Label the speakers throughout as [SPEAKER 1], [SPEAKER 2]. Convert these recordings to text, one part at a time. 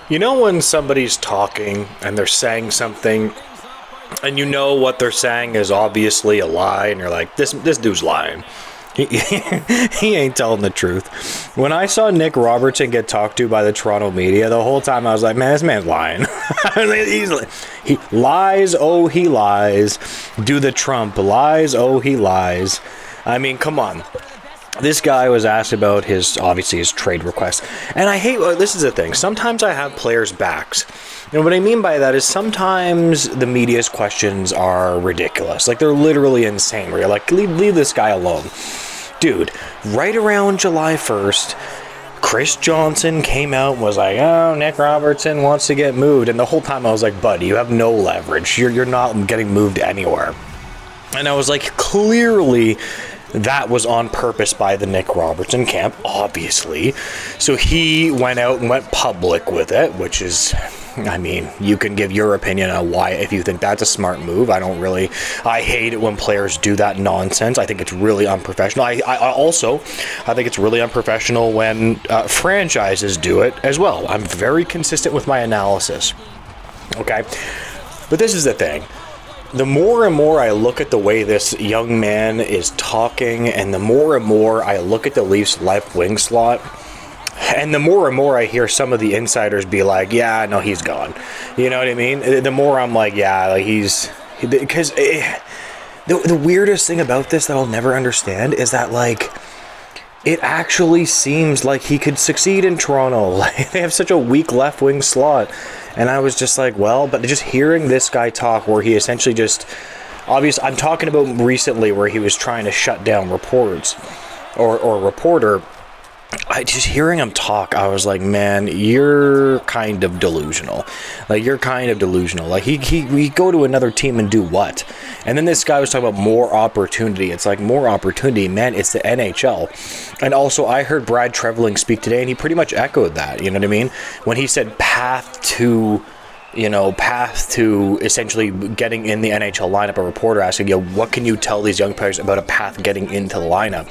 [SPEAKER 1] You know when somebody's talking and they're saying something and you know what they're saying is obviously a lie and you're like, this dude's lying. He ain't telling the truth. When I saw Nick Robertson get talked to by the Toronto media, the whole time I was like, man, this man's lying. He lies, oh, he lies. Do the Trump lies, oh, he lies. I mean, come on. This guy was asked about his trade request. And I hate, this is the thing. Sometimes I have players' backs. You know, what I mean by that is sometimes the media's questions are ridiculous. Like, they're literally insane. Where you're like, leave this guy alone. Dude, right around July 1st, Chris Johnson came out and was like, oh, Nick Robertson wants to get moved. And the whole time I was like, buddy, you have no leverage. You're not getting moved anywhere. And I was like, clearly that was on purpose by the Nick Robertson camp, obviously. So he went out and went public with it, which is, I mean, you can give your opinion on why, if you think that's a smart move. I hate it when players do that nonsense. I think it's really unprofessional. I think it's really unprofessional when franchises do it as well. I'm very consistent with my analysis. Okay? But this is the thing. The more and more I look at the way this young man is talking, and the more I look at the Leafs left wing slot, and the more I hear some of the insiders be like, yeah, no, he's gone. You know what I mean? The more I'm like, yeah, like because the weirdest thing about this that I'll never understand is that, like, it actually seems like he could succeed in Toronto. Like, they have such a weak left wing slot. And I was just like, well, but just hearing this guy talk where he essentially just, obviously, I'm talking about recently where he was trying to shut down reports or reporter. Just hearing him talk, I was like, man, you're kind of delusional. Like, you're kind of delusional. Like, we go to another team and do what? And then this guy was talking about more opportunity. It's like, more opportunity, man, it's the NHL. And also, I heard Brad Treliving speak today, and he pretty much echoed that, you know what I mean? When he said path to essentially getting in the NHL lineup, a reporter asking, what can you tell these young players about a path getting into the lineup?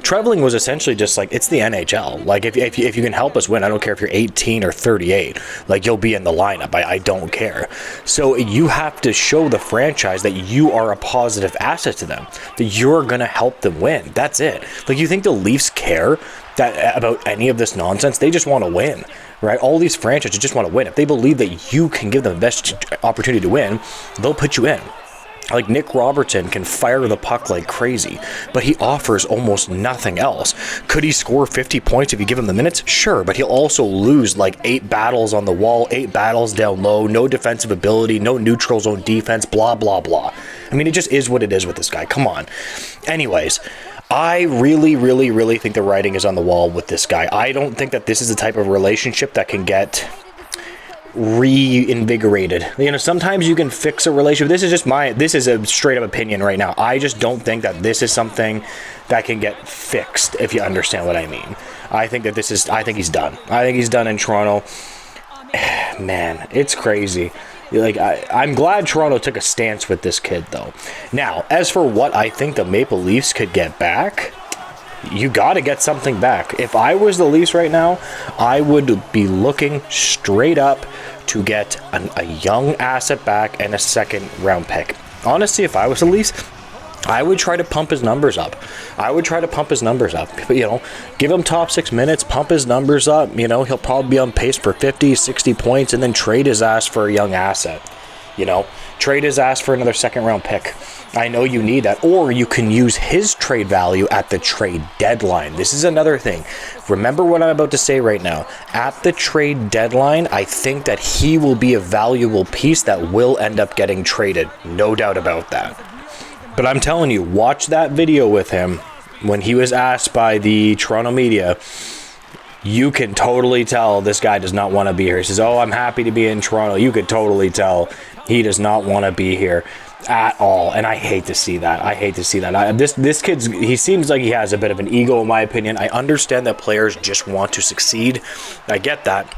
[SPEAKER 1] Treliving was essentially just like, it's the NHL. Like, if you can help us win, I don't care if you're 18 or 38, like, you'll be in the lineup. I don't care. So you have to show the franchise that you are a positive asset to them, that you're going to help them win. That's it. Like, you think the Leafs care about any of this nonsense? They just want to win, right? All these franchises just want to win. If they believe that you can give them the best opportunity to win, they'll put you in. Like, Nick Robertson can fire the puck like crazy, but he offers almost nothing else. Could he score 50 points if you give him the minutes? Sure, but he'll also lose like 8 battles on the wall, 8 battles down low, no defensive ability, no neutral zone defense, blah, blah, blah. I mean, it just is what it is with this guy. Come on. Anyways, I really, really, really think the writing is on the wall with this guy. I don't think that this is the type of relationship that can get reinvigorated. You know, sometimes you can fix a relationship. This is a straight up opinion right now. I just don't think that this is something that can get fixed, if you understand what I mean. I think he's done. I think he's done in Toronto. Man, it's crazy. Like, I'm glad Toronto took a stance with this kid, though. Now, as for what I think the Maple Leafs could get back, you got to get something back. If I was the Leafs right now, I would be looking straight up to get a young asset back and a second round pick. Honestly, if I was the Leafs, I would try to pump his numbers up. But, you know, give him top 6 minutes, pump his numbers up. You know, he'll probably be on pace for 50, 60 points, and then trade his ass for a young asset. You know, trade his ass for another second round pick. I know you need that. Or you can use his trade value at the trade deadline. This is another thing. Remember what I'm about to say right now. At the trade deadline, I think that he will be a valuable piece that will end up getting traded. No doubt about that. But I'm telling you, watch that video with him when he was asked by the Toronto media. You can totally tell this guy does not want to be here. He says, oh, I'm happy to be in Toronto. You could totally tell he does not want to be here at all. And I hate to see that. This kid's, he seems like he has a bit of an ego, in my opinion. I understand that players just want to succeed. I get that.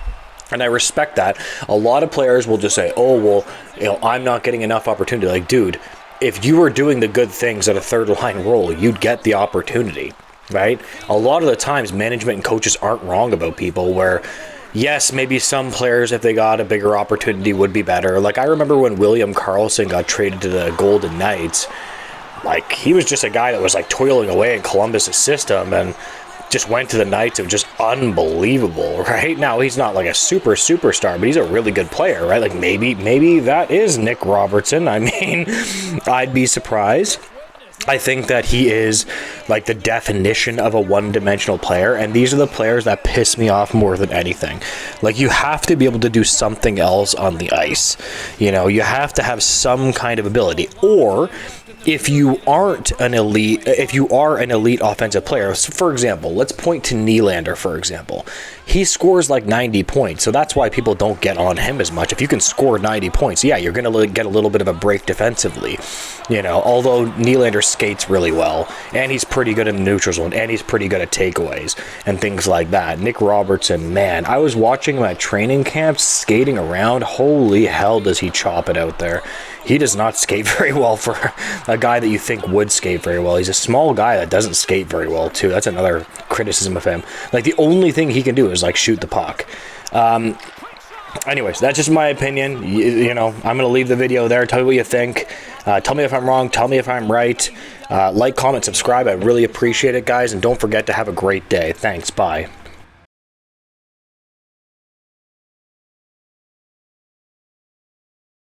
[SPEAKER 1] And I respect that. A lot of players will just say, oh, well, you know, I'm not getting enough opportunity. Like, dude, if you were doing the good things at a third line role, you'd get the opportunity, right? A lot of the times, management and coaches aren't wrong about people where, yes, maybe some players, if they got a bigger opportunity, would be better. Like, I remember when William Karlsson got traded to the Golden Knights, like, he was just a guy that was, like, toiling away in Columbus's system and just went to the Knights. It was just unbelievable, right? Now, he's not, like, a superstar, but he's a really good player, right? Like, maybe that is Nick Robertson. I mean, I'd be surprised. I think that he is like the definition of a one-dimensional player, and these are the players that piss me off more than anything. Like, you have to be able to do something else on the ice. You know, you have to have some kind of ability. Or if you aren't an elite, if you are an elite offensive player, so for example, let's point to Nylander, for example. He scores like 90 points, so that's why people don't get on him as much. If you can score 90 points, yeah, you're going to get a little bit of a break defensively. You know, although Nylander skates really well, and he's pretty good in the neutral zone, and he's pretty good at takeaways and things like that. Nick Robertson, man, I was watching him at training camps skating around. Holy hell, does he chop it out there. He does not skate very well for a guy that you think would skate very well. He's a small guy that doesn't skate very well, too. That's another criticism of him. Like, the only thing he can do is, like, shoot the puck. Anyways, that's just my opinion. You know, I'm going to leave the video there. Tell me what you think. Tell me if I'm wrong. Tell me if I'm right. Like, comment, subscribe. I really appreciate it, guys. And don't forget to have a great day. Thanks. Bye.